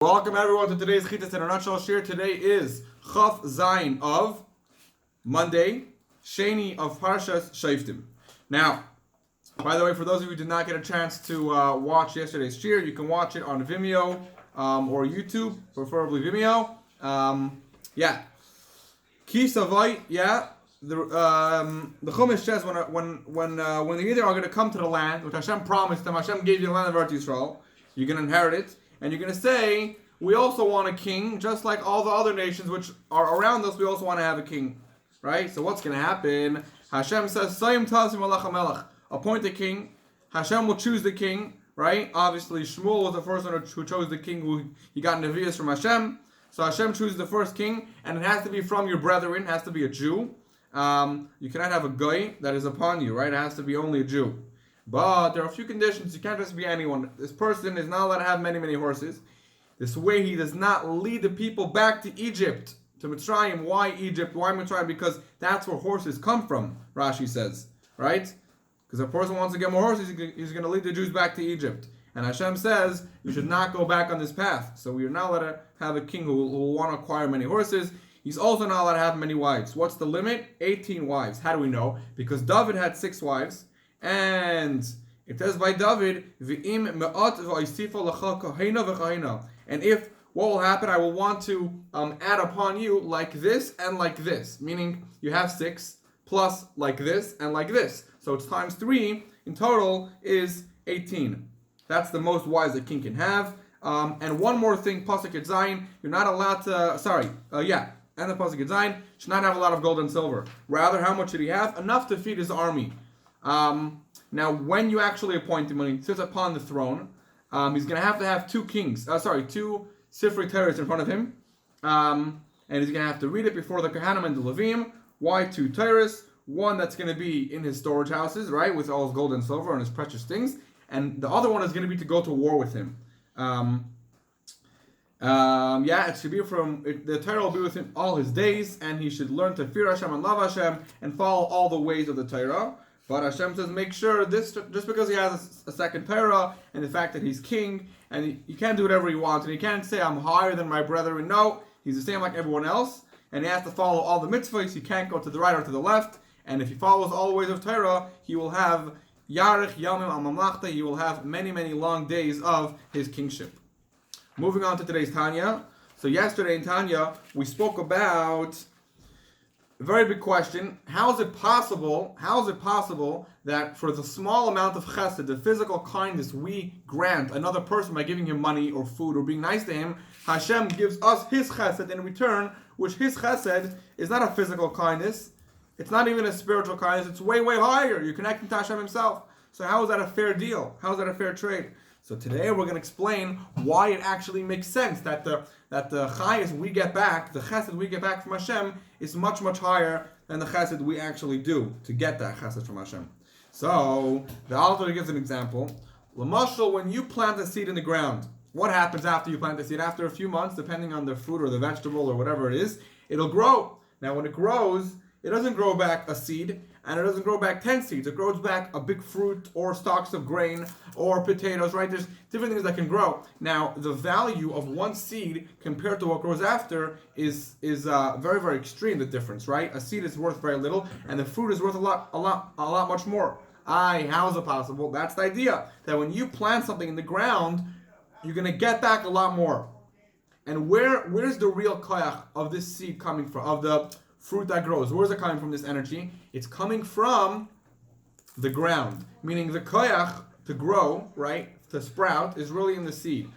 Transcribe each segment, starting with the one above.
Welcome everyone to today's Chitas in a nutshell shir. Today is Chaf Zayin of Monday, Sheni of Parshas Shoftim. Now, by the way, for those of you who did not get a chance to watch yesterday's shir, you can watch it on Vimeo or YouTube, preferably Vimeo. Ki Savai, the Chumash says when the Yidden are going to come to the land, which Hashem promised them, Hashem gave you the land of Eretz Yisrael, you're going to inherit it. And you're going to say, we also want a king, just like all the other nations which are around us, we also want to have a king. Right? So what's going to happen? Hashem says, appoint a king. Hashem will choose the king. Right? Obviously, Shmuel was the first one who chose the king who he got Nevi'as from Hashem. So Hashem chooses the first king, and it has to be from your brethren, it has to be a Jew. You cannot have a goy that is upon you, right? It has to be only a Jew. But there are a few conditions. You can't just be anyone. This person is not allowed to have many horses. This way he does not lead the people back to Egypt, to Mitzrayim. Why Egypt? Why Mitzrayim? Because that's where horses come from, Rashi says. Right? Because if a person wants to get more horses, he's going to lead the Jews back to Egypt. And Hashem says, you should not go back on this path. So we are not allowed to have a king who will want to acquire many horses. He's also not allowed to have many wives. What's the limit? 18 wives. How do we know? Because David had 6 wives. And it says by David, and if what will happen, I will want to add upon you like this and like this. Meaning you have 6 plus like this and like this. So it's times 3 in total is 18. That's the most wives a king can have. And one more thing, Pasuk Yud Zayin, you're not allowed to, and the Pasuk Yud Zayin should not have a lot of gold and silver. Rather, how much should he have? Enough to feed his army. Now, when you actually appoint him, when he sits upon the throne, he's going to have 2 kings. 2 Sifrei Torahs in front of him, and he's going to have to read it before the Kohanim and the Levim. Why 2 Torahs? One that's going to be in his storage houses, right, with all his gold and silver and his precious things, and the other one is going to be to go to war with him. It should be the Torah will be with him all his days, and he should learn to fear Hashem and love Hashem and follow all the ways of the Torah. But Hashem says, make sure this, just because he has a second Torah, and the fact that he's king, and he can't do whatever he wants, and he can't say, I'm higher than my brethren. No, he's the same like everyone else, and he has to follow all the mitzvahs. He can't go to the right or to the left, and if he follows all the ways of Torah, he will have Yarech Yamim al Mamlachta, he will have many long days of his kingship. Moving on to today's Tanya. So yesterday in Tanya, we spoke about a very big question. How is it possible that for the small amount of chesed, the physical kindness we grant another person by giving him money or food or being nice to him, Hashem gives us his chesed in return, which his chesed is not a physical kindness, it's not even a spiritual kindness, it's way higher. You're connecting to Hashem himself. So how is that a fair deal? How is that a fair trade? So today we're going to explain why it actually makes sense that the chayes we get back, the chesed we get back from Hashem, is much higher than the chesed we actually do to get that chesed from Hashem. So the author gives an example. L'mashal, when you plant a seed in the ground, what happens after you plant the seed? After a few months, depending on the fruit or the vegetable or whatever it is, it'll grow. Now when it grows, it doesn't grow back a seed, and it doesn't grow back 10 seeds. It grows back a big fruit or stalks of grain or potatoes, right? There's different things that can grow. Now, the value of one seed compared to what grows after is very extreme, the difference, right? A seed is worth very little, and the fruit is worth a lot much more. How is it possible? That's the idea, that when you plant something in the ground, you're going to get back a lot more. And where's the real koyach of this seed coming from, of the fruit that grows? Where is it coming from, this energy? It's coming from the ground. Meaning the koyach to grow, right, to sprout, is really in the seed.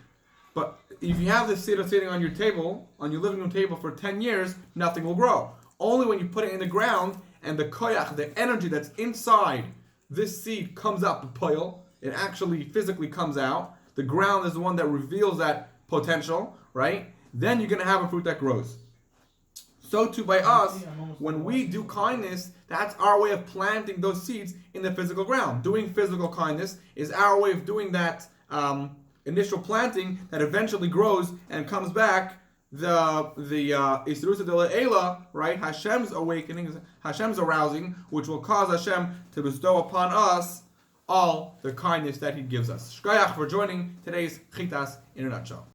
But if you have this seed sitting on your table, on your living room table for 10 years, nothing will grow. Only when you put it in the ground and the koyach, the energy that's inside this seed comes out, the poil, it actually physically comes out. The ground is the one that reveals that potential, right? Then you're going to have a fruit that grows. So too by us, when we do kindness, that's our way of planting those seeds in the physical ground. Doing physical kindness is our way of doing that initial planting that eventually grows and comes back. The Isrusa de Le'ela, right? Hashem's awakening, Hashem's arousing, which will cause Hashem to bestow upon us all the kindness that He gives us. Shkoyach for joining today's Chitas in a nutshell.